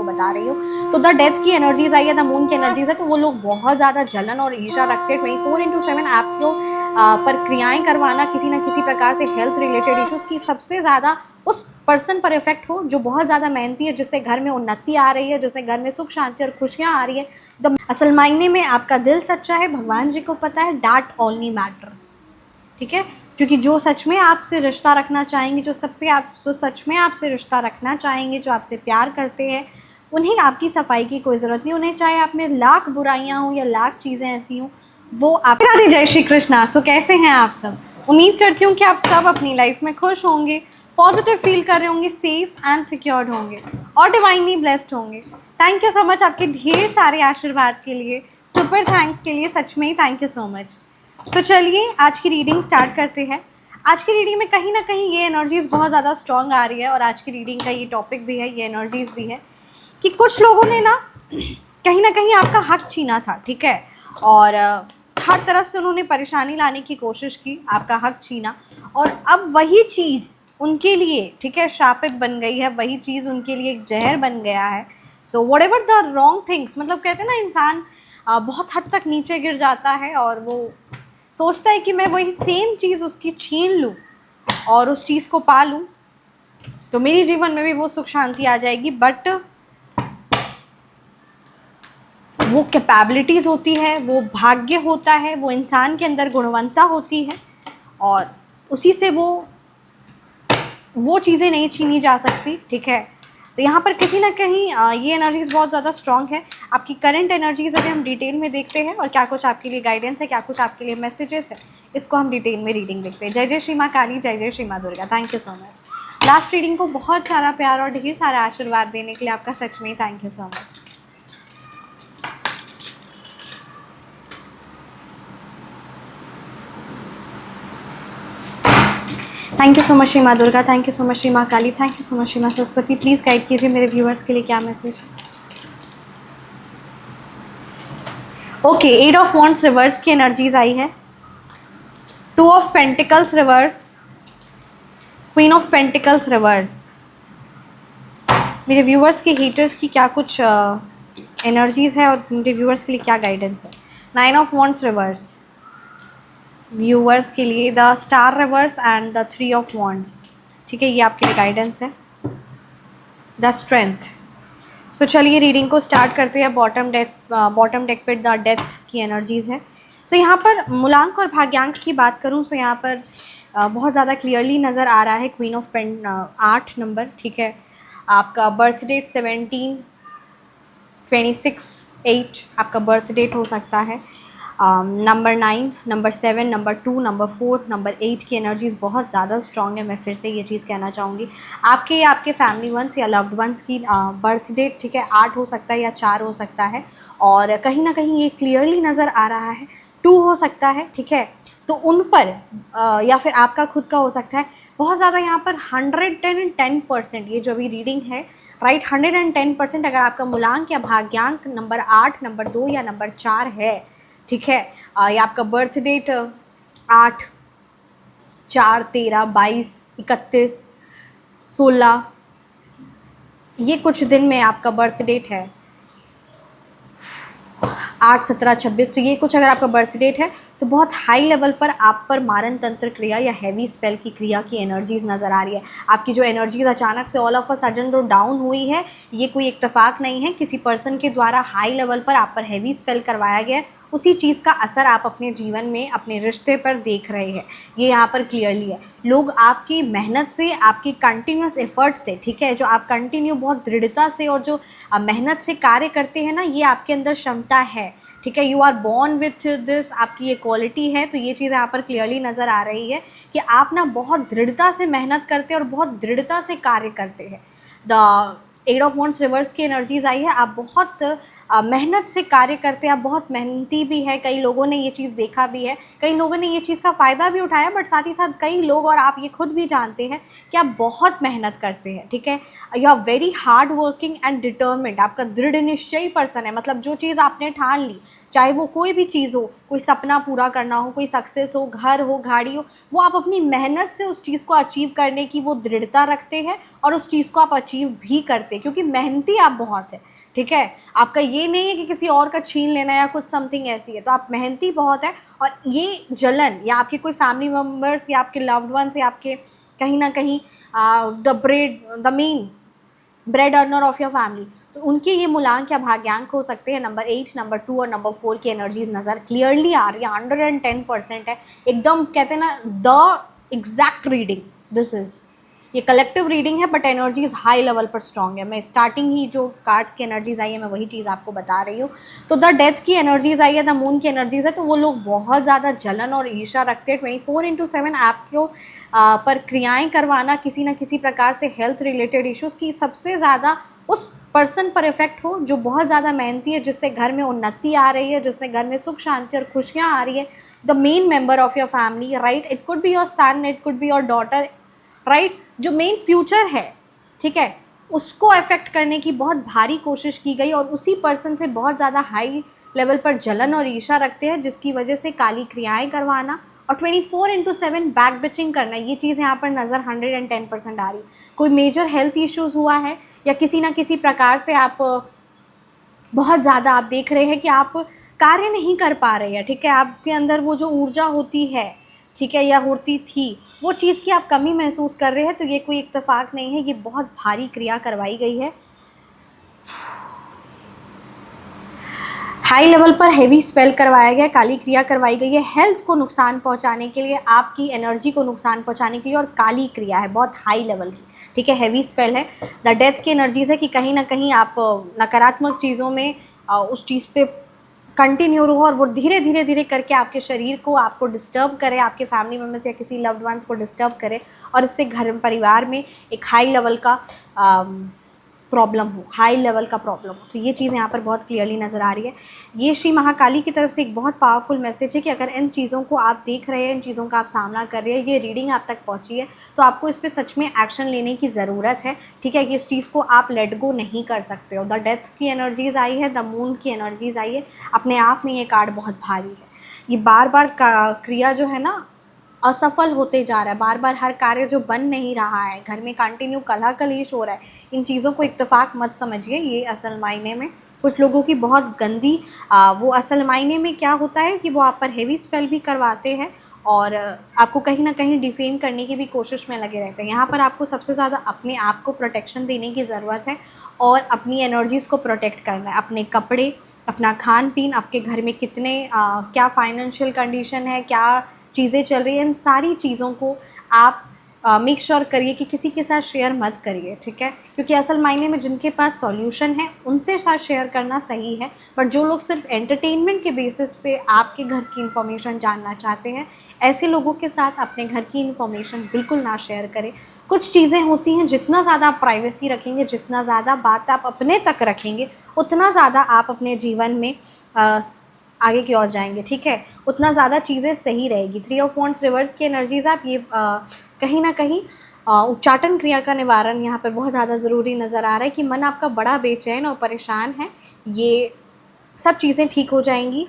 बता रही हूँ। तो द डेथ की एनर्जीज आई है, द मून की एनर्जीज है, तो वो लोग बहुत ज़्यादा जलन और ईर्ष्या रखते हैं। 24/7 आपको पर क्रियाएँ करवाना किसी न किसी प्रकार से हेल्थ रिलेटेड इश्यूज़ की सबसे ज़्यादा उस पर्सन पर इफेक्ट हो जो बहुत ज़्यादा मेहनती है, जिससे घर में उन्नति आ रही है, जिससे घर में सुख शांति और खुशियाँ आ रही है। तो असल मायने में आपका दिल सच्चा है, भगवान जी को पता है, दैट ओनली मैटर्स, ठीक है। क्योंकि जो सच में आपसे रिश्ता रखना चाहेंगे, जो सच में आपसे रिश्ता रखना चाहेंगे, जो आपसे प्यार करते हैं, उन्हें आपकी सफाई की कोई ज़रूरत नहीं। उन्हें चाहे आप में लाख बुराइयां हों या लाख चीज़ें ऐसी हों, वो आप। राधे, जय श्री कृष्णा। सो कैसे हैं आप सब? उम्मीद करती हूँ कि आप सब अपनी लाइफ में खुश होंगे, पॉजिटिव फील कर रहे होंगे, सेफ एंड सिक्योर्ड होंगे और डिवाइनली ब्लेस्ड होंगे। थैंक यू सो मच आपके ढेर सारे आशीर्वाद के लिए, सुपर थैंक्स के लिए, सच में ही थैंक यू सो मच। तो चलिए आज की रीडिंग स्टार्ट करते हैं। आज की रीडिंग में कहीं ना कहीं ये एनर्जीज़ बहुत ज़्यादा स्ट्रॉन्ग आ रही है और आज की रीडिंग का ये टॉपिक भी है, ये एनर्जीज़ भी है कि कुछ लोगों ने ना कहीं आपका हक छीना था, ठीक है, और हर तरफ से उन्होंने परेशानी लाने की कोशिश की, आपका हक छीना, और अब वही चीज़ उनके लिए, ठीक है, श्रापित बन गई है, वही चीज़ उनके लिए एक जहर बन गया है। So what ever the wrong things, मतलब कहते हैं ना, इंसान बहुत हद तक नीचे गिर जाता है और वो सोचता है कि मैं वही सेम चीज़ उसकी छीन लूँ और उस चीज़ को पा लूँ तो मेरे जीवन में भी वो सुख शांति आ जाएगी। बट वो कैपेबिलिटीज़ होती है, वो भाग्य होता है, वो इंसान के अंदर गुणवत्ता होती है और उसी से वो चीज़ें नहीं छीनी जा सकती, ठीक है। तो यहाँ पर कहीं ना कहीं ये एनर्जीज़ बहुत ज़्यादा स्ट्रॉन्ग है। आपकी करंट एनर्जीज़ अगर हम डिटेल में देखते हैं और क्या कुछ आपके लिए गाइडेंस है, क्या कुछ आपके लिए मैसेजेस है, इसको हम डिटेल में रीडिंग देखते हैं। जय जय श्री माँ काली, जय जय श्री माँ Durga. Thank you so much. Last reading को बहुत सारा प्यार और ढेर सारा आशीर्वाद देने के लिए आपका सच में thank you so much. Thank you so much Shri माँ Durga, thank you so much Shri माँ Kali, thank you so much Shri Maa Saraswati. Please guide कीजिए मेरे व्यूअर्स के लिए क्या message. Okay, 8 of wands reverse की एनर्जीज आई है, 2 of pentacles reverse, queen of pentacles reverse. मेरे व्यूअर्स के हीटर्स की क्या कुछ एनर्जीज है और मेरे व्यूअर्स के लिए क्या गाइडेंस है। 9 ऑफ वॉन्ड्स रिवर्स व्यूअर्स के लिए, the star reverse and the 3 of wands, ठीक है, ये आपके लिए गाइडेंस है। The strength. सो चलिए रीडिंग को स्टार्ट करते हैं। बॉटम डेक पे द डेथ की एनर्जीज़ है। सो यहाँ पर मूलांक और भाग्यांक की बात करूँ तो यहाँ पर बहुत ज़्यादा क्लियरली नज़र आ रहा है क्वीन ऑफ पेंट 8 नंबर, ठीक है। आपका बर्थ डेट 17, 26, 8 आपका बर्थ डेट हो सकता है। Number 9, number 7, number 2, number 4, number 8 की एनर्जीज़ बहुत ज़्यादा स्ट्रॉन्ग है। मैं फिर से ये चीज़ कहना चाहूँगी, आपके फैमिली वंस या लव्ड वंस की बर्थ डेट, ठीक है, 8 हो सकता है या 4 हो सकता है और कहीं ना कहीं ये क्लियरली नज़र आ रहा है 2 हो सकता है, ठीक है। तो उन पर या फिर आपका खुद का हो सकता है। बहुत ज़्यादा यहाँ पर 110% ये जो अभी रीडिंग है, राइट, 110% अगर आपका मूलांक या भाग्यांक नंबर 8, नंबर 2 या नंबर 4 है, ठीक है, या आपका बर्थ डेट 8, 4, 13, 22, 31, 16, ये कुछ दिन में आपका बर्थ डेट है, 8, 17, 26, तो ये कुछ अगर आपका बर्थ डेट है तो बहुत हाई लेवल पर आप पर मारन तंत्र क्रिया या हैवी स्पेल की क्रिया की एनर्जीज नज़र आ रही है। आपकी जो एनर्जीज अचानक से ऑल ऑफ अ सडन जो डाउन हुई है, ये कोई इत्तेफाक नहीं है, किसी पर्सन के द्वारा हाई लेवल पर आप पर हैवी स्पेल करवाया गया है। उसी चीज़ का असर आप अपने जीवन में, अपने रिश्ते पर देख रहे हैं, ये यहाँ पर क्लियरली है। लोग आपकी मेहनत से, आपकी कंटिन्यूस एफर्ट से, ठीक है, जो आप कंटिन्यू बहुत दृढ़ता से और जो मेहनत से कार्य करते हैं ना, ये आपके अंदर क्षमता है, ठीक है। You are born with this, आपकी ये क्वालिटी है। तो ये चीज़ यहाँ पर क्लियरली नज़र आ रही है कि आप ना बहुत दृढ़ता से मेहनत करते हैं और बहुत दृढ़ता से कार्य करते हैं। द 8 ऑफ वॉन्ड्स रिवर्स की एनर्जीज आई है। आप बहुत मेहनत से कार्य करते हैं, आप बहुत मेहनती भी है, कई लोगों ने ये चीज़ देखा भी है, कई लोगों ने ये चीज़ का फ़ायदा भी उठाया, बट साथ ही साथ कई लोग और आप ये खुद भी जानते हैं कि आप बहुत मेहनत करते हैं, ठीक है। You are very hard working and determined, आपका दृढ़ निश्चयी पर्सन है, मतलब जो चीज़ आपने ठान ली, चाहे वो कोई भी चीज़ हो, कोई सपना पूरा करना हो, कोई सक्सेस हो, घर हो, गाड़ी हो, वो आप अपनी मेहनत से उस चीज़ को अचीव करने की वो दृढ़ता रखते हैं और उस चीज़ को आप अचीव भी करते हैं, क्योंकि मेहनती आप बहुत है, ठीक है। आपका ये नहीं है कि किसी और का छीन लेना या कुछ समथिंग ऐसी है, तो आप मेहनती बहुत है। और ये जलन या आपके कोई फैमिली मेम्बर्स या आपके लव्ड वंस या आपके कहीं ना कहीं the main bread earner of your family, तो उनके ये मूलांक या भाग्यांक हो सकते हैं नंबर 8, नंबर 2 और नंबर 4 की एनर्जीज नज़र क्लियरली आ रही है, 110% है एकदम, कहते हैं ना the exact reading this is. ये कलेक्टिव रीडिंग है बट एनर्जीज हाई लेवल पर स्ट्रॉन्ग है। मैं स्टार्टिंग ही जो कार्ड्स की एनर्जीज आई है मैं वही चीज़ आपको बता रही हूँ। तो द डेथ की एनर्जीज आई है, द मून की एनर्जीज है, तो वो लोग बहुत ज़्यादा जलन और ईर्ष्या रखते हैं। 24/7 आपको पर क्रियाएँ करवाना किसी न किसी प्रकार से हेल्थ रिलेटेड इश्यूज़ की सबसे ज़्यादा उस पर्सन पर इफेक्ट हो जो बहुत ज़्यादा मेहनती है, जिससे घर में उन्नति आ रही है, जिससे घर में सुख शांति और खुशियाँ आ रही है। The main member of your family, right, it could be your son, it could be your daughter, right, जो मेन फ्यूचर है, ठीक है, उसको अफेक्ट करने की बहुत भारी कोशिश की गई और उसी पर्सन से बहुत ज़्यादा हाई लेवल पर जलन और ईर्ष्या रखते हैं, जिसकी वजह से काली क्रियाएं करवाना और 24/7 बैक बिचिंग करना, ये चीज़ यहाँ पर नज़र 110% आ रही। कोई मेजर हेल्थ इश्यूज़ हुआ है या किसी ना किसी प्रकार से आप बहुत ज़्यादा आप देख रहे हैं कि आप कार्य नहीं कर पा रहे हैं, ठीक है, आपके अंदर वो जो ऊर्जा होती है, ठीक है, या होती थी, वो चीज़ की आप कमी महसूस कर रहे हैं, तो ये कोई इत्तेफाक नहीं है, ये बहुत भारी क्रिया करवाई गई है। हाई लेवल पर हेवी स्पेल करवाया गया, काली क्रिया करवाई गई है हेल्थ को नुकसान पहुंचाने के लिए, आपकी एनर्जी को नुकसान पहुंचाने के लिए, और काली क्रिया है बहुत हाई लेवल की, ठीक है, हेवी स्पेल है। द डेथ की एनर्जीज है कि कहीं ना कहीं आप नकारात्मक चीज़ों में उस चीज़ पे कंटिन्यू रहो और वो धीरे धीरे धीरे करके आपके शरीर को आपको डिस्टर्ब करे, आपके फैमिली मेम्बर्स या किसी लव्ड वंस को डिस्टर्ब करे और इससे घर परिवार में एक हाई लेवल का प्रॉब्लम हो, हाई लेवल का प्रॉब्लम हो। तो ये चीज़ यहाँ पर बहुत क्लियरली नज़र आ रही है। ये श्री महाकाली की तरफ से एक बहुत पावरफुल मैसेज है कि अगर इन चीज़ों को आप देख रहे हैं, इन चीज़ों का आप सामना कर रहे हैं, ये रीडिंग आप तक पहुँची है, तो आपको इस पर सच में एक्शन लेने की ज़रूरत है, ठीक है, कि इस चीज़ को आप लेट गो नहीं कर सकते हो। द डेथ की एनर्जीज़ आई है, द मून की एनर्जीज़ आई है, अपने आप में ये कार्ड बहुत भारी है। ये बार बार क्रिया जो है ना असफल होते जा रहा है, बार बार हर कार्य जो बन नहीं रहा है, घर में कंटिन्यू कलह कलेश हो रहा है, इन चीज़ों को इत्तेफाक मत समझिए। ये असल मायने में कुछ लोगों की बहुत गंदी वो असल मायने में क्या होता है कि वो आप पर हेवी स्पेल भी करवाते हैं और आपको कहीं ना कहीं डिफेम करने की भी कोशिश में लगे रहते हैं। यहाँ पर आपको सबसे ज़्यादा अपने आप को प्रोटेक्शन देने की ज़रूरत है और अपनी एनर्जीज़ को प्रोटेक्ट करना है। अपने कपड़े, अपना खान पीन, आपके घर में कितने क्या फाइनेंशियल कंडीशन है, क्या चीज़ें चल रही हैं, इन सारी चीज़ों को आप मेक श्योर करिए कि किसी के साथ शेयर मत करिए, ठीक है, क्योंकि असल मायने में जिनके पास सॉल्यूशन है उनसे साथ शेयर करना सही है, बट जो लोग सिर्फ एंटरटेनमेंट के बेसिस पे आपके घर की इन्फॉर्मेशन जानना चाहते हैं, ऐसे लोगों के साथ अपने घर की इन्फॉर्मेशन बिल्कुल ना शेयर करें। कुछ चीज़ें होती हैं जितना ज़्यादा आप प्राइवेसी रखेंगे, जितना ज़्यादा बात आप अपने तक रखेंगे, उतना ज़्यादा आप अपने जीवन में आगे की ओर जाएंगे, ठीक है, उतना ज़्यादा चीज़ें सही रहेगी। 3 ऑफ वॉन्ड्स रिवर्स की एनर्जीज आप ये कहीं ना कहीं उच्चाटन क्रिया का निवारण यहाँ पर बहुत ज़्यादा ज़रूरी नज़र आ रहा है कि मन आपका बड़ा बेचैन और परेशान है, ये सब चीज़ें ठीक हो जाएंगी।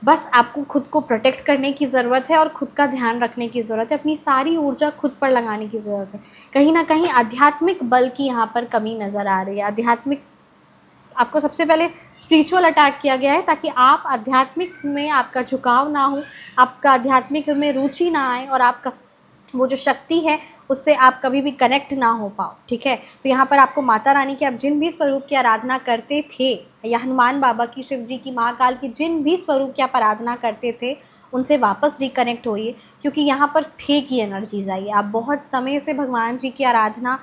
बस आपको खुद को प्रोटेक्ट करने की ज़रूरत है और खुद का ध्यान रखने की ज़रूरत है, अपनी सारी ऊर्जा खुद पर लगाने की ज़रूरत है। कहीं ना कहीं आध्यात्मिक बल की यहाँ पर कमी नज़र आ रही है। आध्यात्मिक आपको सबसे पहले स्पिरिचुअल अटैक किया गया है ताकि आप आध्यात्मिक में आपका झुकाव ना हो, आपका आध्यात्मिक में रुचि ना आए और आपका वो जो शक्ति है उससे आप कभी भी कनेक्ट ना हो पाओ, ठीक है। तो यहाँ पर आपको माता रानी के आप जिन भी स्वरूप की आराधना करते थे, या हनुमान बाबा की, शिव जी की, महाकाल की, जिन भी स्वरूप की आप आराधना करते थे उनसे वापस रिकनेक्ट होइए, क्योंकि यहाँ पर थे की एनर्जीज आई है। आप बहुत समय से भगवान जी की आराधना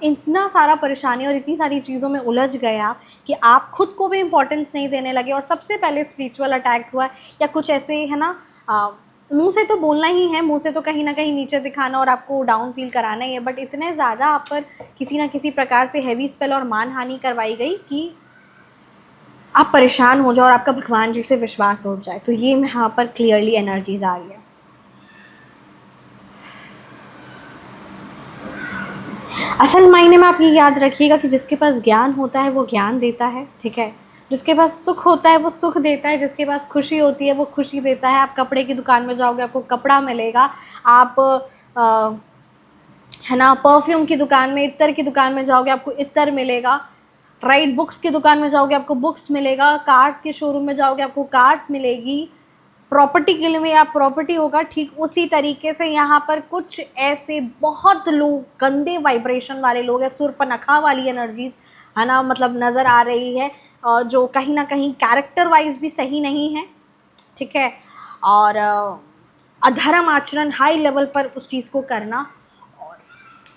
इतना सारा परेशानी और इतनी सारी चीज़ों में उलझ गए आप कि आप खुद को भी इम्पोर्टेंस नहीं देने लगे और सबसे पहले स्पिरिचुअल अटैक हुआ या कुछ ऐसे है ना, मुंह से तो बोलना ही है, मुंह से तो कहीं ना कहीं नीचे दिखाना और आपको डाउन फील कराना ही है, बट इतने ज़्यादा आप पर किसी ना किसी प्रकार से हैवी स्पेल और मानहानि करवाई गई कि आप परेशान हो जाओ और आपका भगवान जी से विश्वास उठ जाए। तो ये यहाँ पर क्लियरली एनर्जीज आ रही है। असल मायने में आप ये याद रखिएगा कि जिसके पास ज्ञान होता है वो ज्ञान देता है, ठीक है। जिसके पास सुख होता है वो सुख देता है, जिसके पास खुशी होती है वो खुशी देता है। आप कपड़े की दुकान में जाओगे आपको कपड़ा मिलेगा, आप है ना, परफ्यूम की दुकान में, इत्र की दुकान में जाओगे आपको इत्र मिलेगा, राइट। बुक्स की दुकान में जाओगे आपको बुक्स मिलेगा, कार्स के शोरूम में जाओगे आपको कार्स मिलेगी, प्रॉपर्टी के लिए में आप प्रॉपर्टी होगा। ठीक उसी तरीके से यहाँ पर कुछ ऐसे बहुत लोग गंदे वाइब्रेशन वाले लोग हैं, सुरपनखा वाली एनर्जीज है ना, मतलब नज़र आ रही है, जो कहीं ना कहीं कैरेक्टर वाइज भी सही नहीं है, ठीक है। और अधर्म आचरण हाई लेवल पर उस चीज़ को करना, और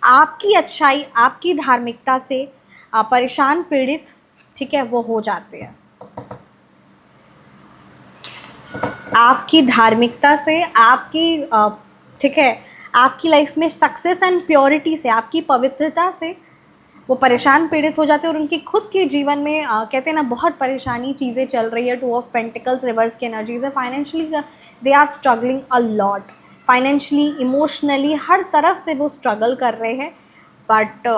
आपकी अच्छाई आपकी धार्मिकता से परेशान पीड़ित, ठीक है, वो हो जाते हैं। आपकी धार्मिकता से, आपकी ठीक है, आपकी लाइफ में सक्सेस एंड प्योरिटी से, आपकी पवित्रता से वो परेशान पीड़ित हो जाते हैं, और उनकी खुद के जीवन में कहते हैं ना बहुत परेशानी चीज़ें चल रही है। 2 ऑफ पेंटिकल्स रिवर्स की एनर्जीज है। Financially they are struggling a lot, financially, emotionally, हर तरफ से वो स्ट्रगल कर रहे हैं। But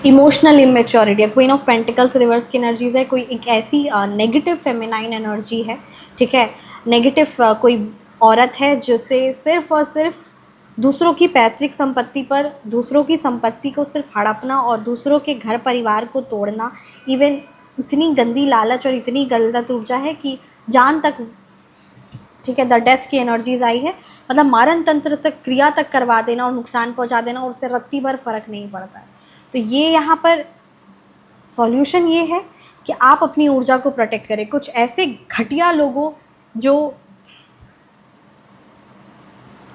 emotional immaturity, queen of pentacles reverse की एनर्जीज है। कोई एक ऐसी नेगेटिव फेमिनाइन एनर्जी है, ठीक है, नेगेटिव कोई औरत है जिसे सिर्फ और सिर्फ दूसरों की पैतृक संपत्ति पर, दूसरों की संपत्ति को सिर्फ हड़पना और दूसरों के घर परिवार को तोड़ना, इवन इतनी गंदी लालच और इतनी गलत ऊर्जा है कि जान तक, ठीक है, द डेथ की एनर्जीज आई है, मतलब मारण तंत्र तक, क्रिया तक करवा देना और नुकसान पहुंचा देना, और उससे रत्ती भर फर्क नहीं पड़ता है। तो ये यहाँ पर सॉल्यूशन ये है कि आप अपनी ऊर्जा को प्रोटेक्ट करें। कुछ ऐसे घटिया लोगों जो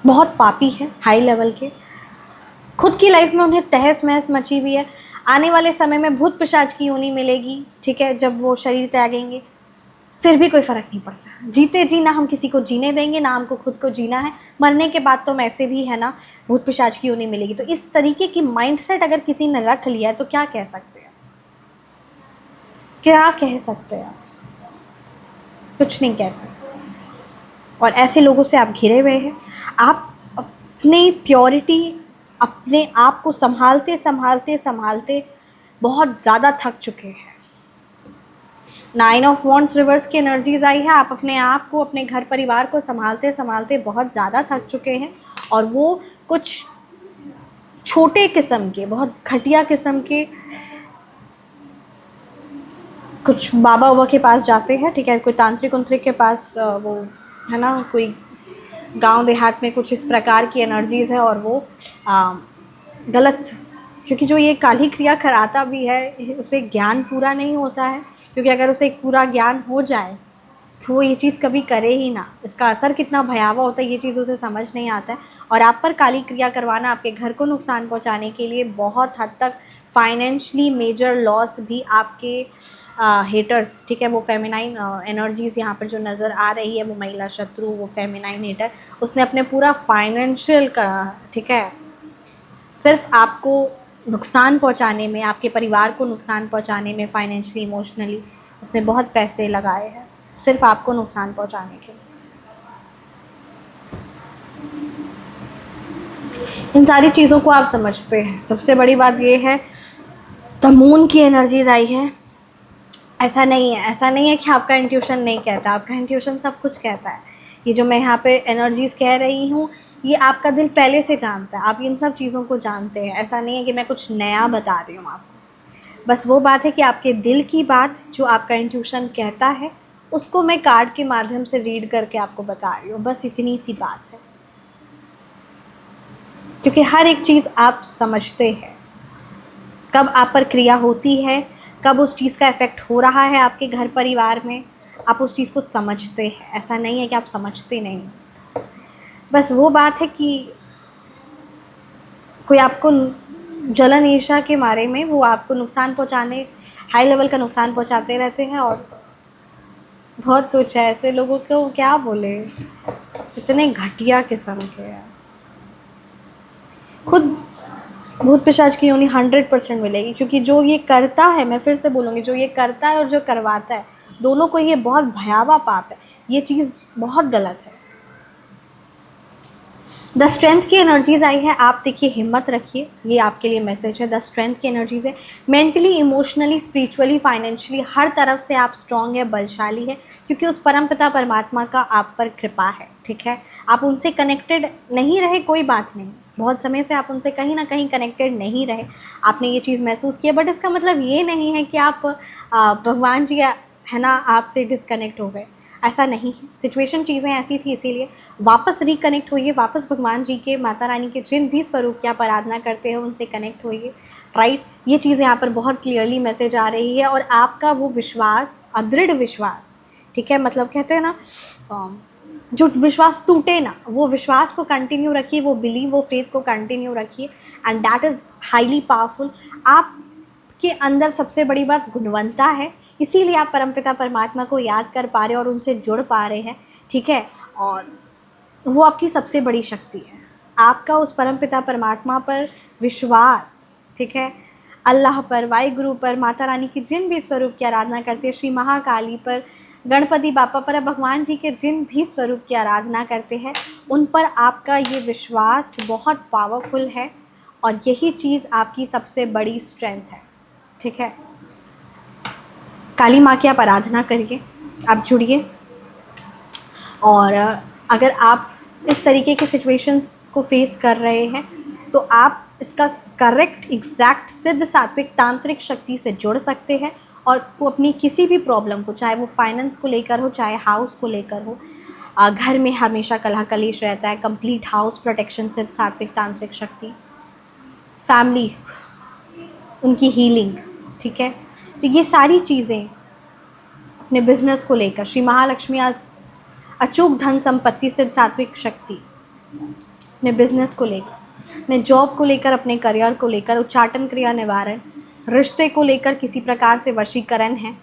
बहुत पापी हैं, हाई लेवल के, खुद की लाइफ में उन्हें तहस महस मची हुई है, आने वाले समय में भूत पिशाच की योनि मिलेगी, ठीक है, जब वो शरीर त्यागेंगे, फिर भी कोई फ़र्क नहीं पड़ता। जीते जी ना हम किसी को जीने देंगे, ना हमको खुद को जीना है, मरने के बाद तो हम ऐसे भी है ना भूत पिशाच की योनि मिलेगी। तो इस तरीके की माइंडसेट अगर किसी ने रख लिया है तो क्या कह सकते हैं, क्या कह सकते हैं, कुछ नहीं कह सकते। और ऐसे लोगों से आप घिरे हुए हैं। आप अपनी प्योरिटी, अपने आप को संभालते संभालते संभालते बहुत ज़्यादा थक चुके हैं। 9 ऑफ वॉन्ड्स रिवर्स की एनर्जीज आई है। आप अपने आप को, अपने घर परिवार को संभालते संभालते बहुत ज़्यादा थक चुके हैं, और वो कुछ छोटे किस्म के, बहुत घटिया किस्म के कुछ बाबा बाबा के पास जाते हैं, ठीक है, कोई तांत्रिक उंत्रिक के पास, वो है ना, कोई गांव देहात में कुछ इस प्रकार की एनर्जीज़ है, और वो गलत, क्योंकि जो ये काली क्रिया कराता भी है उसे ज्ञान पूरा नहीं होता है, क्योंकि अगर उसे पूरा ज्ञान हो जाए तो वो ये चीज़ कभी करे ही ना। इसका असर कितना भयावह होता है ये चीज़ उसे समझ नहीं आता है। और आप पर काली क्रिया करवाना आपके घर को नुकसान पहुंचाने के लिए बहुत हद तक फाइनेंशली मेजर लॉस भी आपके हेटर्स, ठीक है, वो फेमिनाइन एनर्जीज़ यहाँ पर जो नज़र आ रही है, वो महिला शत्रु, वो फेमिनाइन हेटर, उसने अपने पूरा फाइनेंशियल का, ठीक है, सिर्फ आपको नुकसान पहुंचाने में, आपके परिवार को नुकसान पहुंचाने में, फाइनेंशियली, इमोशनली उसने बहुत पैसे लगाए हैं सिर्फ आपको नुकसान पहुंचाने के लिए। इन सारी चीज़ों को आप समझते हैं। सबसे बड़ी बात ये है, द मून की एनर्जीज आई है। ऐसा नहीं है, ऐसा नहीं है कि आपका इंट्यूशन नहीं कहता, आपका इंट्यूशन सब कुछ कहता है। ये जो मैं यहाँ पे एनर्जीज कह रही हूँ, ये आपका दिल पहले से जानता है, आप इन सब चीज़ों को जानते हैं। ऐसा नहीं है कि मैं कुछ नया बता रही हूँ आपको। बस वो बात है कि आपके दिल की बात जो आपका इंट्यूशन कहता है, उसको मैं कार्ड के माध्यम से रीड करके आपको बता रही हूँ। बस इतनी सी बात है, क्योंकि हर एक चीज़ आप समझते हैं, कब आप पर क्रिया होती है, कब उस चीज़ का इफ़ेक्ट हो रहा है आपके घर परिवार में, आप उस चीज़ को समझते हैं। ऐसा नहीं है कि आप समझते नहीं। बस वो बात है कि कोई आपको जलन ईर्ष्या के मारे में वो आपको नुकसान पहुंचाने, हाई लेवल का नुकसान पहुंचाते रहते हैं। और बहुत तुच्छ है, ऐसे लोगों को क्या बोले, इतने घटिया किस्म के हैं। खुद भूत पिशाच की योनि 100% मिलेगी, क्योंकि जो ये करता है, मैं फिर से बोलूँगी, जो ये करता है और जो करवाता है, दोनों को ये बहुत भयावह पाप है। ये चीज़ बहुत गलत है। द स्ट्रेंथ की एनर्जीज आई है, आप देखिए, हिम्मत रखिए, ये आपके लिए मैसेज है। द स्ट्रेंथ की एनर्जीज है, मेंटली, इमोशनली, स्पिरिचुअली, फाइनेंशियली, हर तरफ से आप स्ट्रांग है, बलशाली है, क्योंकि उस परमपिता परमात्मा का आप पर कृपा है। ठीक है, आप उनसे कनेक्टेड नहीं रहे, कोई बात नहीं, बहुत समय से आप उनसे कहीं ना कहीं कनेक्टेड नहीं रहे, आपने ये चीज़ महसूस किया, बट इसका मतलब ये नहीं है कि आप भगवान जी है ना आपसे डिस्कनेक्ट हो गए, ऐसा नहीं है। सिचुएशन, चीज़ें ऐसी थी, इसीलिए वापस रिकनेक्ट होइए, वापस भगवान जी के, माता रानी के जिन भी स्वरूप की आप आराधना करते हो उनसे कनेक्ट होइए, राइट। ये चीज़ यहाँ पर बहुत क्लियरली मैसेज आ रही है। और आपका वो विश्वास, अदृढ़ विश्वास, ठीक है, मतलब कहते हैं ना जो विश्वास टूटे ना, वो विश्वास को कंटिन्यू रखिए, वो बिलीव, वो फेथ को कंटिन्यू रखिए, and that is highly powerful. आपके अंदर सबसे बड़ी बात गुणवत्ता है, इसीलिए आप परमपिता परमात्मा को याद कर पा रहे हैं और उनसे जुड़ पा रहे हैं। ठीक है, और वो आपकी सबसे बड़ी शक्ति है, आपका उस परमपिता परमात्मा पर विश्वास। ठीक है, अल्लाह पर, वाहिगुरु पर, माता रानी की जिन भी स्वरूप की आराधना करते हैं, श्री महाकाली पर, गणपति बापा पर, भगवान जी के जिन भी स्वरूप की आराधना करते हैं, उन पर आपका ये विश्वास बहुत पावरफुल है, और यही चीज़ आपकी सबसे बड़ी स्ट्रेंथ है। ठीक है, काली माँ की आप आराधना करिए, आप जुड़िए, और अगर आप इस तरीके की सिचुएशंस को फेस कर रहे हैं तो आप इसका करेक्ट, एग्जैक्ट, सिद्ध, सात्विक, तांत्रिक शक्ति से जुड़ सकते हैं, और वो अपनी किसी भी प्रॉब्लम को, चाहे वो फाइनेंस को लेकर हो, चाहे हाउस को लेकर हो, घर में हमेशा कलह कलेश रहता है, कंप्लीट हाउस प्रोटेक्शन, सिद्ध, सात्विक, तांत्रिक शक्ति, फैमिली, उनकी हीलिंग। ठीक है, तो ये सारी चीज़ें, अपने बिजनेस को लेकर श्री महालक्ष्मी अचूक धन संपत्ति, सिद्ध, सात्विक शक्ति, अपने बिजनेस को लेकर, अपने जॉब को लेकर, अपने करियर को लेकर, उच्चाटन क्रिया निवारण, रिश्ते को लेकर किसी प्रकार से वशीकरण है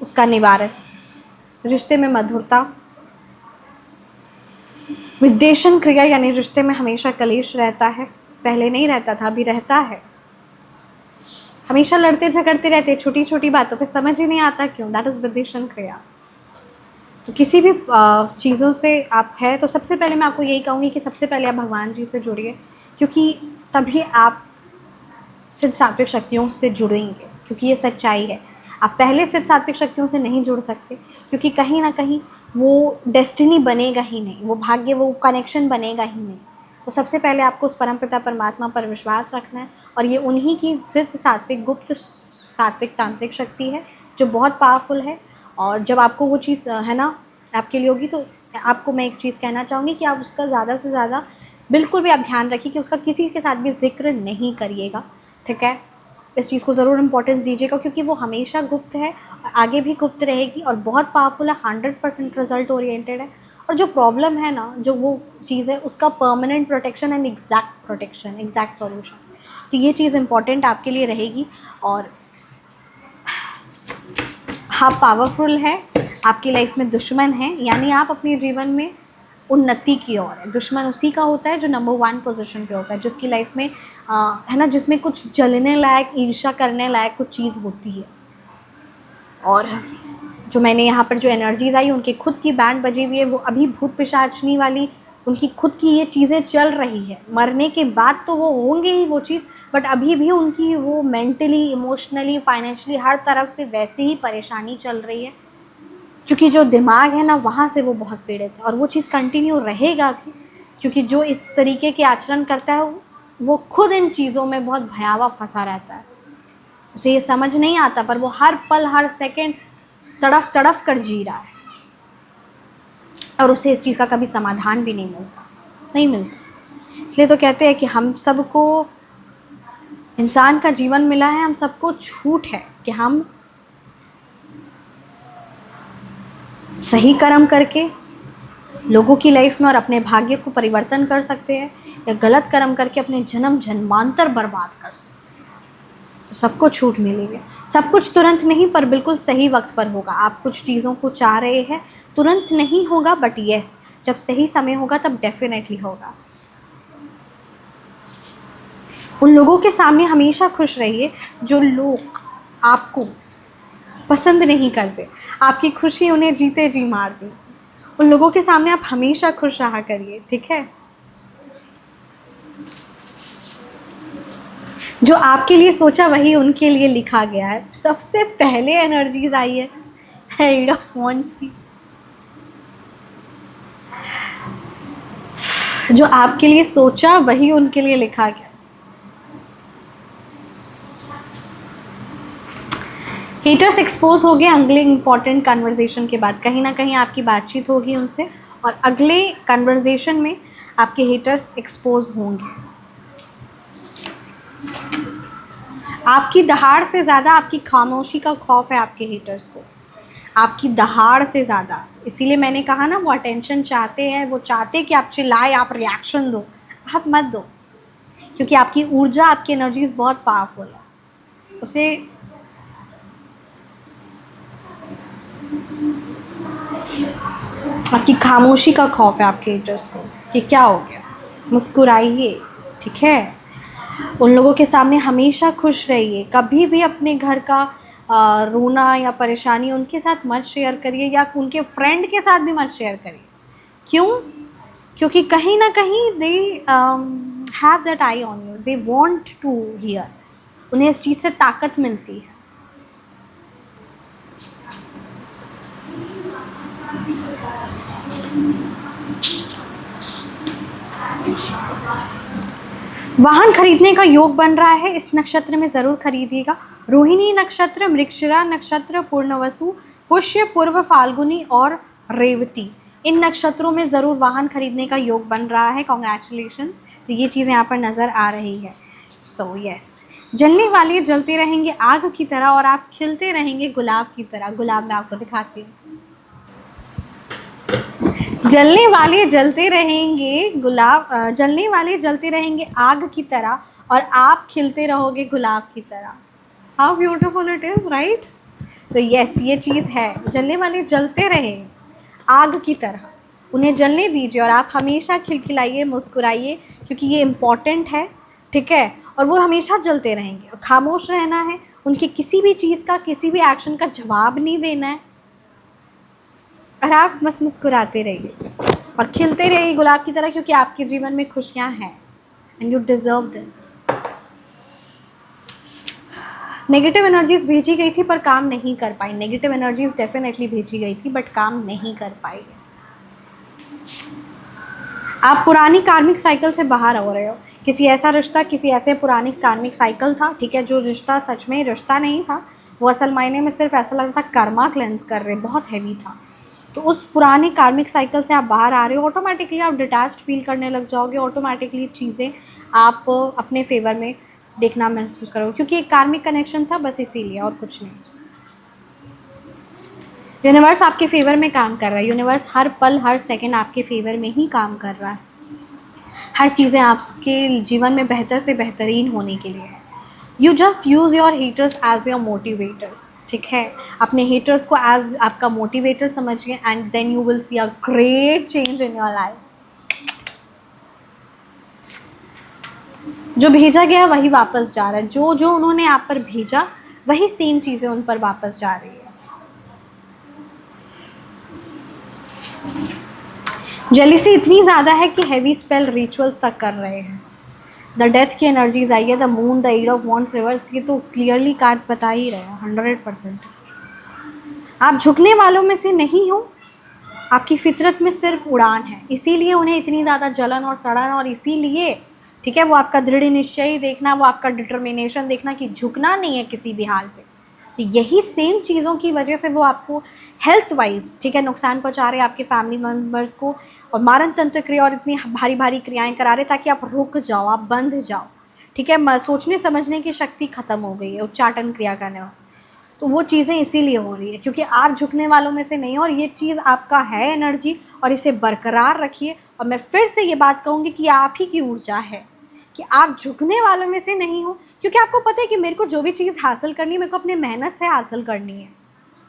उसका निवारण, रिश्ते में मधुरता, विद्वेषण क्रिया, यानी रिश्ते में हमेशा कलेश रहता है, पहले नहीं रहता था, अभी रहता है, हमेशा लड़ते झगड़ते रहते हैं छोटी छोटी बातों पे, समझ ही नहीं आता क्यों, दैट इज़ विद्वेषण क्रिया। तो किसी भी चीज़ों से आप है, तो सबसे पहले मैं आपको यही कहूँगी कि सबसे पहले आप भगवान जी से जुड़िए, क्योंकि तभी आप सिद्ध सात्विक शक्तियों से जुड़ेंगे, क्योंकि ये सच्चाई है। आप पहले सिद्ध सात्विक शक्तियों से नहीं जुड़ सकते, क्योंकि कहीं ना कहीं वो डेस्टिनी बनेगा ही नहीं, वो भाग्य, वो कनेक्शन बनेगा ही नहीं। तो सबसे पहले आपको उस परमपिता परमात्मा पर विश्वास रखना है, और ये उन्हीं की सिद्ध सात्विक, गुप्त सात्विक, तांत्रिक शक्ति है जो बहुत पावरफुल है। और जब आपको वो चीज़ है ना आपके लिए होगी, तो आपको मैं एक चीज़ कहना चाहूँगी कि आप उसका ज़्यादा से ज़्यादा बिल्कुल भी आप ध्यान रखिए कि उसका किसी के साथ भी जिक्र नहीं करिएगा। ठीक है, इस चीज़ को ज़रूर इम्पोर्टेंस दीजिएगा, क्योंकि वो हमेशा गुप्त है, आगे भी गुप्त रहेगी, और बहुत पावरफुल है, 100% रिजल्ट ओरिएंटेड है। और जो प्रॉब्लम है ना, जो वो चीज़ है, उसका permanent protection and exact protection, exact solution, तो ये चीज़ इंपॉर्टेंट आपके लिए रहेगी। और हाँ, पावरफुल है, आपकी लाइफ में दुश्मन है, यानी आप अपने जीवन में उन्नति की ओर है। दुश्मन उसी का होता है जो नंबर 1 पोजीशन पे होता है, जिसकी लाइफ में है ना, जिसमें कुछ जलने लायक, ईर्ष्या करने लायक कुछ चीज़ होती है। और जो मैंने यहाँ पर जो एनर्जीज आई, उनकी खुद की बैंड बजी हुई है, वो अभी भूत पिशाचनी वाली, उनकी खुद की ये चीज़ें चल रही है। मरने के बाद तो वो होंगे ही वो चीज़, बट अभी भी उनकी वो मेंटली, इमोशनली, फाइनेंशियली, हर तरफ से वैसे ही परेशानी चल रही है, क्योंकि जो दिमाग है ना, वहाँ से वो बहुत पीड़ित है, और वो चीज़ कंटिन्यू रहेगा भी, क्योंकि जो इस तरीके के आचरण करता है वो खुद इन चीज़ों में बहुत भयावह फंसा रहता है। उसे ये समझ नहीं आता, पर वो हर पल, हर सेकंड तड़फ तड़फ कर जी रहा है, और उसे इस चीज़ का कभी समाधान भी नहीं मिलता। इसलिए तो कहते हैं कि हम सबको इंसान का जीवन मिला है, हम सबको छूट है कि हम सही कर्म करके लोगों की लाइफ में और अपने भाग्य को परिवर्तन कर सकते हैं, या गलत कर्म करके अपने जन्म जन्मांतर बर्बाद कर सकते हैं। तो सबको छूट मिली है। सब कुछ तुरंत नहीं, पर बिल्कुल सही वक्त पर होगा। आप कुछ चीज़ों को चाह रहे हैं, तुरंत नहीं होगा, बट येस, जब सही समय होगा तब डेफिनेटली होगा। उन लोगों के सामने हमेशा खुश रहिए जो लोग आपको पसंद नहीं करते, आपकी खुशी उन्हें जीते जी मार दी। उन लोगों के सामने आप हमेशा खुश रहा करिए, ठीक है। जो आपके लिए सोचा वही उनके लिए लिखा गया है। सबसे पहले एनर्जीज आई है एट ऑफ वांड्स की। जो आपके लिए सोचा वही उनके लिए लिखा गया। हेटर्स एक्सपोज हो गए अगले इंपॉर्टेंट कन्वर्सेशन के बाद। कहीं ना कहीं आपकी बातचीत होगी उनसे और अगले कन्वर्सेशन में आपके हेटर्स एक्सपोज होंगे। आपकी दहाड़ से ज़्यादा आपकी खामोशी का खौफ है आपके हेटर्स को, आपकी दहाड़ से ज़्यादा। इसीलिए मैंने कहा ना, वो अटेंशन चाहते हैं, वो चाहते कि आप चिल्लाए, आप रिएक्शन दो। आप मत दो, क्योंकि आपकी ऊर्जा, आपकी एनर्जीज बहुत पावरफुल है। उसे आपकी खामोशी का खौफ है आपके हेटर्स को कि क्या हो गया। मुस्कुराइए, ठीक है। उन लोगों के सामने हमेशा खुश रहिए। कभी भी अपने घर का रोना या परेशानी उनके साथ मत शेयर करिए, या उनके फ्रेंड के साथ भी मत शेयर करिए। क्यों? क्योंकि कहीं ना कहीं they have that eye on you, they want to hear. उन्हें इस चीज़ से ताकत मिलती है। वाहन खरीदने का योग बन रहा है, इस नक्षत्र में ज़रूर खरीदिएगा। रोहिणी नक्षत्र, मृगशिरा नक्षत्र, पूर्णवसु, पुष्य, पूर्व फाल्गुनी और रेवती, इन नक्षत्रों में ज़रूर वाहन खरीदने का योग बन रहा है। कॉन्ग्रेचुलेशंस। तो ये चीज़ें यहाँ पर नज़र आ रही है। सो यस, जलने वाले जलते रहेंगे आग की तरह और आप खिलते रहेंगे गुलाब की तरह। गुलाब मैं आपको दिखाती हूँ। जलने वाले जलते रहेंगे जलने वाले जलते रहेंगे आग की तरह और आप खिलते रहोगे गुलाब की तरह। How beautiful it is, right. तो यस, ये चीज़ है। जलने वाले जलते रहे आग की तरह, उन्हें जलने दीजिए और आप हमेशा खिलखिलाइए, मुस्कुराइए, क्योंकि ये इम्पॉर्टेंट है, ठीक है। और वो हमेशा जलते रहेंगे और खामोश रहना है। उनकी किसी भी चीज़ का, किसी भी एक्शन का जवाब नहीं देना है और आप बस मुस्कुराते रहिए और खिलते रहिए गुलाब की तरह, क्योंकि आपके जीवन में खुशियाँ हैं and you deserve this. Negative energies भेजी गई थी पर काम नहीं कर पाई। नेगेटिव एनर्जीज डेफिनेटली भेजी गई थी बट काम नहीं कर पाई। आप पुरानी कार्मिक साइकिल से बाहर हो रहे हो। किसी ऐसा रिश्ता, किसी ऐसे पुरानी कार्मिक साइकिल था, ठीक है, जो रिश्ता सच में रिश्ता नहीं था, वो असल मायने में सिर्फ ऐसा लगता था कर्मा क्लेंस कर रहे, बहुत हैवी था। तो उस पुरानी कार्मिक साइकिल से आप बाहर आ रहे हो। ऑटोमेटिकली आप डिटैच्ड फील करने लग जाओगे। ऑटोमेटिकली चीज़ें आप अपने फेवर में देखना महसूस करोगे, क्योंकि एक कार्मिक कनेक्शन था, बस इसीलिए, और कुछ नहीं। यूनिवर्स आपके फेवर में काम कर रहा है। यूनिवर्स हर पल हर सेकंड आपके फेवर में ही काम कर रहा है। हर चीज़ें आपके जीवन में बेहतर से बेहतरीन होने के लिए है। You just use your haters as your motivators, ठीक है। अपने हेटर्स को एज आपका मोटिवेटर समझिए and then you will see a great change in your life. जो भेजा गया वही वापस जा रहा है। जो जो उन्होंने आप पर भेजा वही सेम चीज़ें उन पर वापस जा रही है। जेलिसी इतनी ज़्यादा है कि हैवी स्पेल रिचुअल्स तक कर रहे हैं। द डेथ की एनर्जीज आई है, the moon, the eight of wands reverse, ये तो क्लियरली कार्ड्स बता ही रहे हैं 100%। आप झुकने वालों में से नहीं हो। आपकी फितरत में सिर्फ उड़ान है, इसीलिए उन्हें इतनी ज़्यादा जलन और सड़न, और इसीलिए, ठीक है, वो आपका दृढ़ निश्चय देखना, वो आपका डिटर्मिनेशन देखना कि झुकना नहीं है किसी भी हाल पे। तो यही सेम चीज़ों की वजह से वो आपको हेल्थ वाइज, ठीक है, नुकसान पहुँचा रहे हैं, आपके फैमिली मेम्बर्स को, और मारण तंत्र क्रिया और इतनी भारी भारी क्रियाएं करा रहे ताकि आप रुक जाओ, आप बंध जाओ, ठीक है। सोचने समझने की शक्ति ख़त्म हो गई है उच्चाटन क्रिया करने में। तो वो चीज़ें इसीलिए हो रही है क्योंकि आप झुकने वालों में से नहीं हो, और ये चीज़ आपका है एनर्जी, और इसे बरकरार रखिए। और मैं फिर से ये बात कहूँगी कि आप ही की ऊर्जा है कि आप झुकने वालों में से नहीं हो, क्योंकि आपको पता है कि मेरे को जो भी चीज़ हासिल करनी है, मेरे को अपने मेहनत से हासिल करनी है,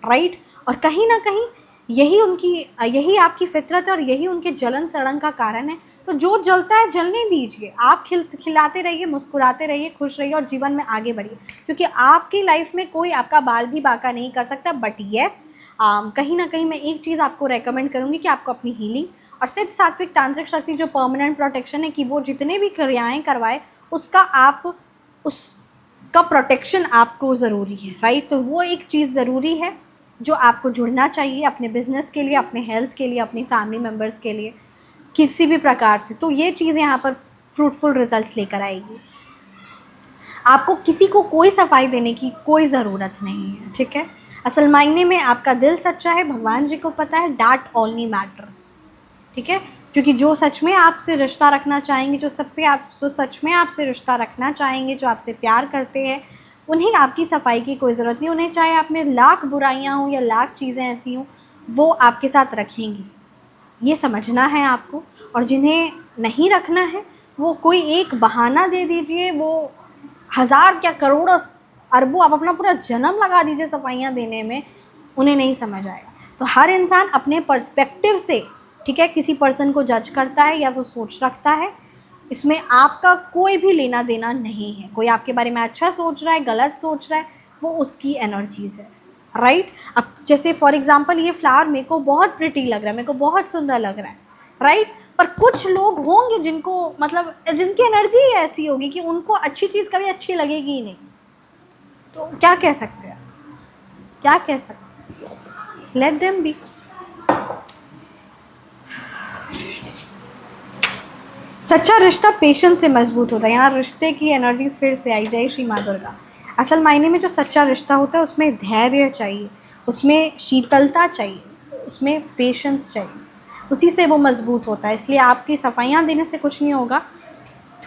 राइट। और कहीं ना कहीं यही आपकी फितरत है और यही उनके जलन सड़न का कारण है। तो जो जलता है जलने दीजिए, आप खिलाते रहिए, मुस्कुराते रहिए, खुश रहिए और जीवन में आगे बढ़िए, क्योंकि आपकी लाइफ में कोई आपका बाल भी बांका नहीं कर सकता। बट येस, कहीं ना कहीं मैं एक चीज़ आपको रेकमेंड करूँगी कि आपको अपनी हीलिंग और सिद्ध सात्विक तांत्रिक शक्ति जो परमानेंट प्रोटेक्शन है, कि वो जितने भी क्रियाएँ करवाए उसका प्रोटेक्शन आपको ज़रूरी है, राइट। तो वो एक चीज़ ज़रूरी है जो आपको जुड़ना चाहिए अपने बिजनेस के लिए, अपने हेल्थ के लिए, अपनी फैमिली मेम्बर्स के लिए, किसी भी प्रकार से। तो ये चीज़ यहाँ पर फ्रूटफुल रिजल्ट्स लेकर आएगी। आपको किसी को कोई सफाई देने की कोई ज़रूरत नहीं है, ठीक है। असल मायने में आपका दिल सच्चा है, भगवान जी को पता है, दैट ओनली मैटर्स, ठीक है। क्योंकि जो सच में आपसे रिश्ता रखना चाहेंगे, जो सच में आपसे रिश्ता रखना चाहेंगे, जो आपसे प्यार करते हैं, उन्हें आपकी सफाई की कोई ज़रूरत नहीं। उन्हें चाहे आप में लाख बुराइयां हों या लाख चीज़ें ऐसी हों, वो आपके साथ रखेंगे, ये समझना है आपको। और जिन्हें नहीं रखना है, वो कोई एक बहाना दे दीजिए, वो हज़ार क्या करोड़ों अरबों आप अपना पूरा जन्म लगा दीजिए सफाइयाँ देने में, उन्हें नहीं समझ आएगा। तो हर इंसान अपने पर्सपेक्टिव से, ठीक है, किसी पर्सन को जज करता है या वो सोच रखता है, इसमें आपका कोई भी लेना देना नहीं है। कोई आपके बारे में अच्छा सोच रहा है, गलत सोच रहा है, वो उसकी एनर्जीज़ है, राइट। अब जैसे फॉर एग्जांपल ये फ्लावर मेरे को बहुत प्रिटी लग रहा है, मेरे को बहुत सुंदर लग रहा है, राइट। पर कुछ लोग होंगे जिनको मतलब जिनकी एनर्जी ऐसी होगी कि उनको अच्छी चीज़ कभी अच्छी लगेगी ही नहीं। तो क्या कह सकते हैं, क्या कह सकते हैं, लेट देम बी। सच्चा रिश्ता पेशेंस से मजबूत होता है। यहाँ रिश्ते की एनर्जीज फिर से आई, जय श्री माँ दुर्गा। असल मायने में जो सच्चा रिश्ता होता है उसमें धैर्य चाहिए, उसमें शीतलता चाहिए, उसमें पेशेंस चाहिए, उसी से वो मजबूत होता है। इसलिए आपकी सफाइयाँ देने से कुछ नहीं होगा,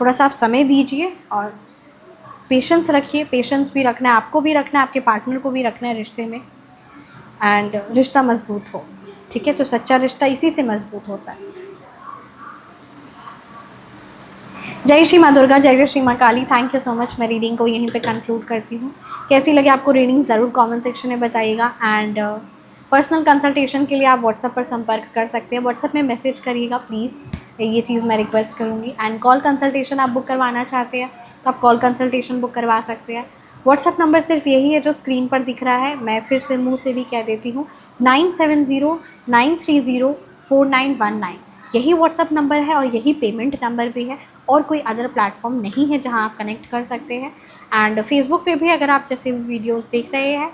थोड़ा सा आप समय दीजिए और पेशेंस रखिए। पेशेंस भी रखना है, आपको भी रखना है, आपके पार्टनर को भी रखना है रिश्ते में, एंड रिश्ता मजबूत हो, ठीक है। तो सच्चा रिश्ता इसी से मजबूत होता है। जय श्री माँ दुर्गा, जय जय श्री माँ Kali. Thank you so much. मैं रीडिंग को यहीं पे कंक्लूड करती हूँ। कैसी लगी आपको रीडिंग ज़रूर कमेंट सेक्शन में बताइएगा। एंड पर्सनल कंसल्टेशन के लिए आप व्हाट्सएप पर संपर्क कर सकते हैं। व्हाट्सएप में मैसेज करिएगा प्लीज़, ये चीज़ मैं रिक्वेस्ट करूँगी। एंड कॉल कंसल्टेशन आप बुक करवाना चाहते हैं तो आप कॉल कंसल्टेशन बुक करवा सकते हैं। व्हाट्सएप नंबर सिर्फ यही है जो स्क्रीन पर दिख रहा है। मैं फिर से मुँह से भी कह देती हूँ, 9709304919, यही व्हाट्सएप नंबर है और यही पेमेंट नंबर भी है। और कोई अदर प्लेटफॉर्म नहीं है जहां आप कनेक्ट कर सकते हैं। एंड फेसबुक पे भी अगर आप जैसे वीडियोस देख रहे हैं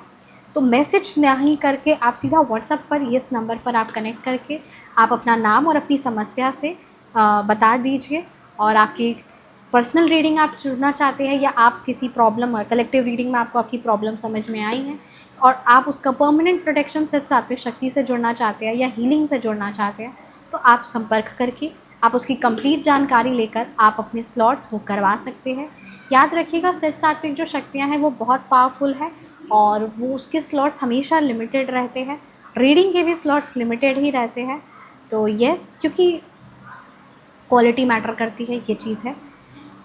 तो मैसेज नहीं करके आप सीधा व्हाट्सएप पर इस नंबर पर आप कनेक्ट करके आप अपना नाम और अपनी समस्या से बता दीजिए। और आपकी पर्सनल रीडिंग आप जुड़ना चाहते हैं या आप किसी प्रॉब्लम, कलेक्टिव रीडिंग में आपको आपकी प्रॉब्लम समझ में आई है और आप उसका परमानेंट प्रोटेक्शन से सात्विक शक्ति से जुड़ना चाहते हैं या हीलिंग से जुड़ना चाहते हैं, तो आप संपर्क करके आप उसकी कंप्लीट जानकारी लेकर आप अपने स्लॉट्स बुक करवा सकते हैं। याद रखिएगा, सिद्ध सात्विक जो शक्तियाँ हैं वो बहुत पावरफुल है और वो उसके स्लॉट्स हमेशा लिमिटेड रहते हैं। रीडिंग के भी स्लॉट्स लिमिटेड ही रहते हैं। तो यस, क्योंकि क्वालिटी मैटर करती है, ये चीज़ है।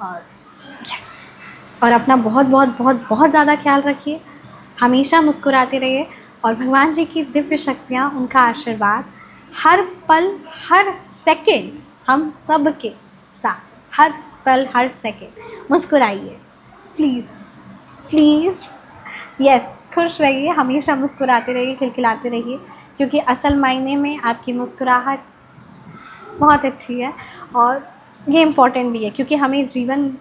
और यस, और अपना बहुत बहुत बहुत बहुत ज़्यादा ख्याल रखिए, हमेशा मुस्कुराते रहिए और भगवान जी की दिव्य शक्तियाँ, उनका आशीर्वाद हर पल हर सेकेंड हम सब के साथ, हर पल हर सेकेंड मुस्कुराइए प्लीज़ प्लीज़। यस, खुश रहिए, हमेशा मुस्कुराते रहिए, खिलखिलाते रहिए, क्योंकि असल मायने में आपकी मुस्कुराहट बहुत अच्छी है और ये इम्पोर्टेंट भी है, क्योंकि हमें जीवन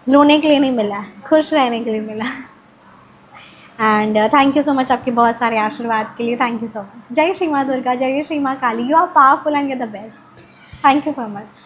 रोने के लिए नहीं मिला है, खुश रहने के लिए मिला। And thank you so much आपके बहुत सारे आशीर्वाद के लिए। Thank you so much. जय श्री माँ दुर्गा, जय श्री माँ Kali. You are powerful and you are the best. Thank you so much.